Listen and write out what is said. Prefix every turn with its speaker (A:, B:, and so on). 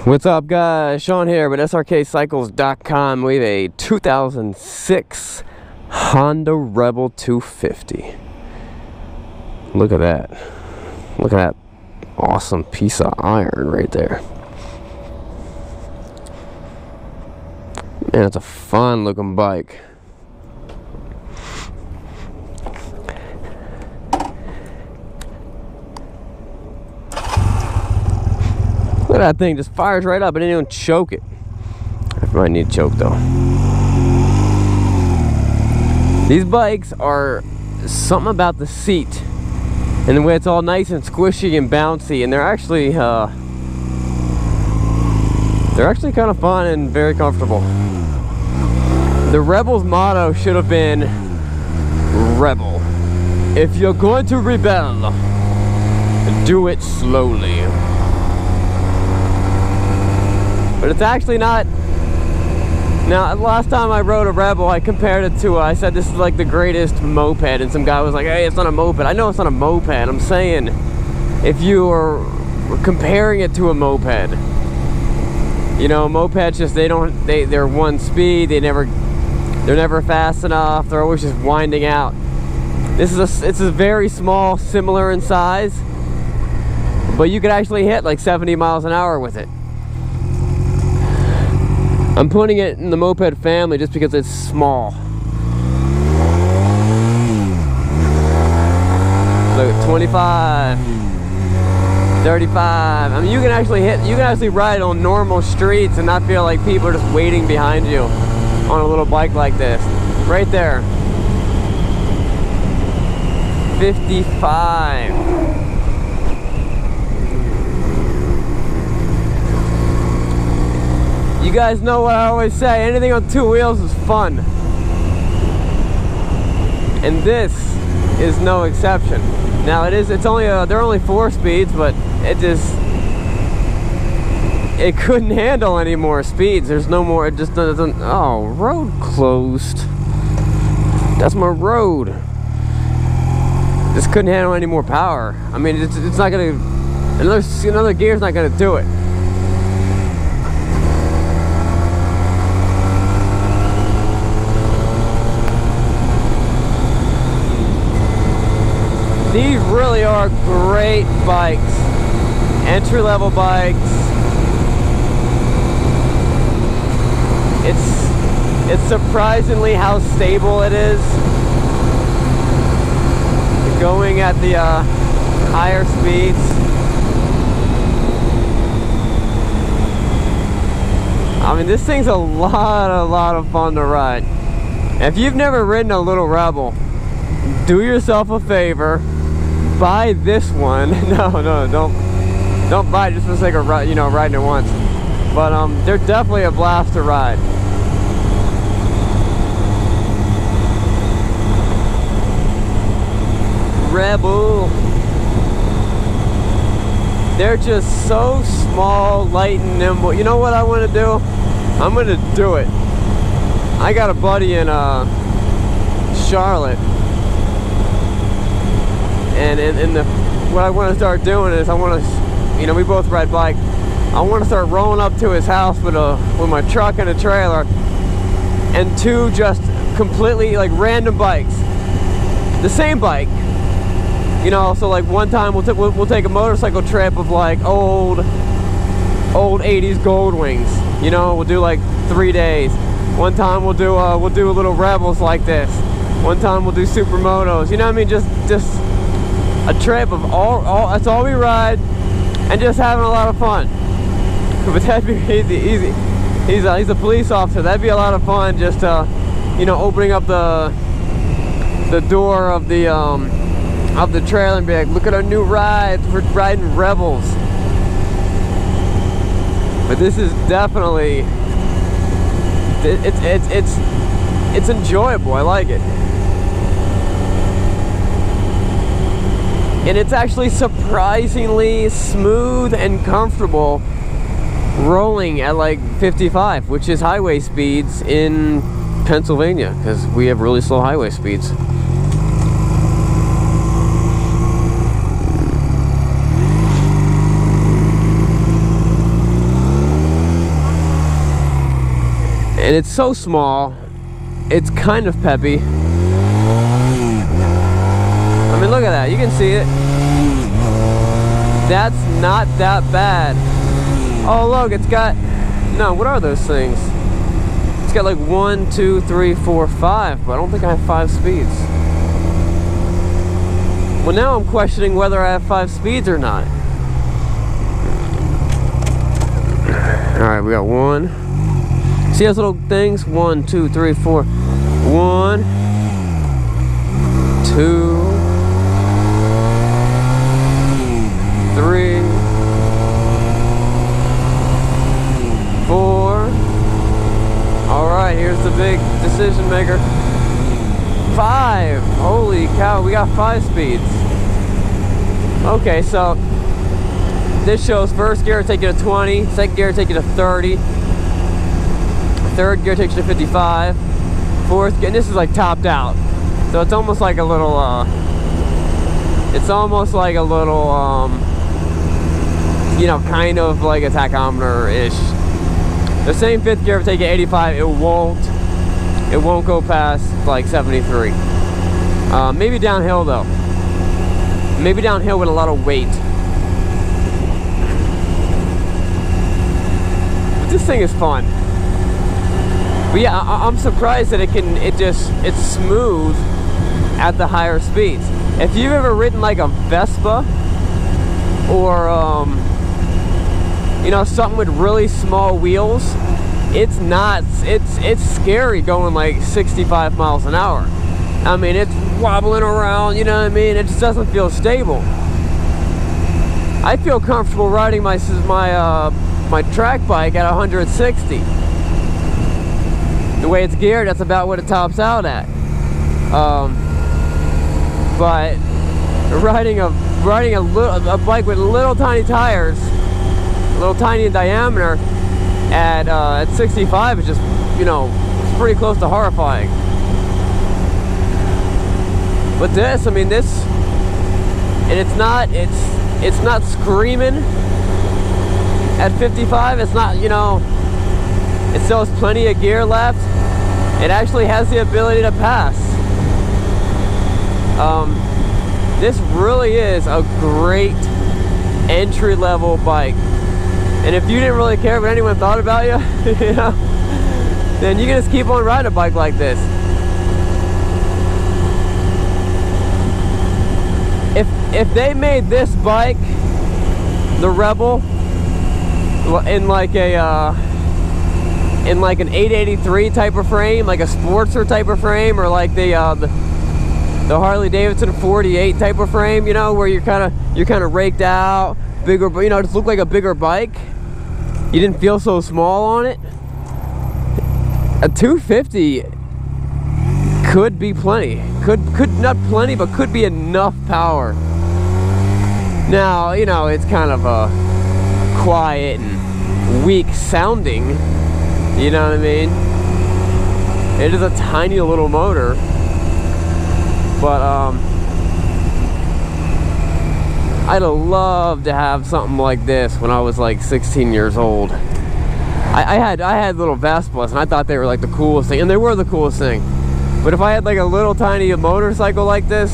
A: What's up, guys? Sean here with Srkcycles.com. We have a 2006 Honda Rebel 250. Look at that. Look at that awesome piece of iron right there. Man, it's a fun looking bike. Look at that thing, just fires right up. I didn't even choke it. I might need a choke though. These bikes are something about the seat and the way it's all nice and squishy and bouncy, and they're actually kind of fun and very comfortable. The Rebel's motto should have been Rebel. If you're going to rebel, do it slowly. But it's actually not. Now, last time I rode a Rebel, I compared it to, I said this is like the greatest moped, and some guy was like, hey, it's not a moped. I know it's not a moped. I'm saying, if you are comparing it to a moped, you know, mopeds just, they're one speed, they're never fast enough, they're always just winding out. It's a very small, similar in size, but you could actually hit like 70 miles an hour with it. I'm putting it in the moped family just because it's small. Look at 25, 35. I mean, you can actually ride on normal streets and not feel like people are just waiting behind you on a little bike like this. Right there. 55. You guys know what I always say, anything on two wheels is fun. And this is no exception. Now they're only 4 speeds, but it couldn't handle any more speeds. There's no more, it just doesn't, oh, road closed. That's my road. This couldn't handle any more power. I mean, it's not gonna, another gear's not gonna do it. These really are great bikes, entry-level bikes. It's surprisingly how stable it is. Going at the higher speeds. I mean, this thing's a lot of fun to ride. If you've never ridden a little Rebel, do yourself a favor. Buy this one. No, don't buy it just for the sake of riding it once. But they're definitely a blast to ride. Rebel. They're just so small, light, and nimble. You know what I want to do? I'm going to do it. I got a buddy in Charlotte. And what I want to start doing is we both ride bike. I want to start rolling up to his house with my truck and a trailer, and 2 just completely like random bikes, the same bike. You know, so like one time we'll take a motorcycle trip of like old 80s Gold Wings. You know, we'll do like 3 days. One time we'll do little Rebels like this. One time we'll do supermotos. You know what I mean? Just a trip of that's all we ride, and just having a lot of fun. But that'd be easy. He's a police officer. That'd be a lot of fun. Just opening up the door of the trailer and be like, look at our new ride. We're riding Rebels. But this is definitely it's enjoyable. I like it. And it's actually surprisingly smooth and comfortable rolling at like 55, which is highway speeds in Pennsylvania, because we have really slow highway speeds. And it's so small, it's kind of peppy. I mean, look at that, you can see it. That's not that bad. Oh look, it's got, no, what are those things? It's got like 1, 2, 3, 4, 5, but I don't think I have 5 speeds. Well, now I'm questioning whether I have 5 speeds or not. Alright, we got 1. See those little things? 1, 2, 3, 4. 1, 2, 3, 4. Alright, here's the big decision maker. 5. Holy cow, we got 5 speeds. Okay, so this shows first gear take you to 20, second gear take you to 30, third gear takes you to 55, fourth gear, and this is like topped out. So it's almost like a little you know, kind of like a tachometer-ish. The same fifth gear would take you 85, it won't go past like 73. Maybe downhill though. Maybe downhill with a lot of weight. But this thing is fun. But yeah, I'm surprised that it's smooth at the higher speeds. If you've ever ridden like a Vespa or you know, something with really small wheels, it's scary going like 65 miles an hour. I mean, it's wobbling around, you know what I mean? It just doesn't feel stable. I feel comfortable riding my track bike at 160. The way it's geared, that's about what it tops out at. But riding a bike with little tiny tires, little tiny in diameter, at 65 is just, you know, it's pretty close to horrifying. But this, I mean, this, and it's not screaming at 55. It's not, you know, it still has plenty of gear left. It actually has the ability to pass. This really is a great entry-level bike. And if you didn't really care what anyone thought about you, you know, then you can just keep on riding a bike like this. If they made this bike, the Rebel, in like an 883 type of frame, like a Sportster type of frame, or like the Harley Davidson 48 type of frame, you know, where you're kind of raked out, bigger, you know, just look like a bigger bike. You didn't feel so small on it. A 250 could be plenty. Could not plenty, but could be enough power. Now, you know, it's kind of a quiet and weak sounding, you know what I mean? It is a tiny little motor, but I'd have loved to have something like this when I was like 16 years old. I had little Vespas, and I thought they were like the coolest thing, and they were the coolest thing. But if I had like a little tiny motorcycle like this,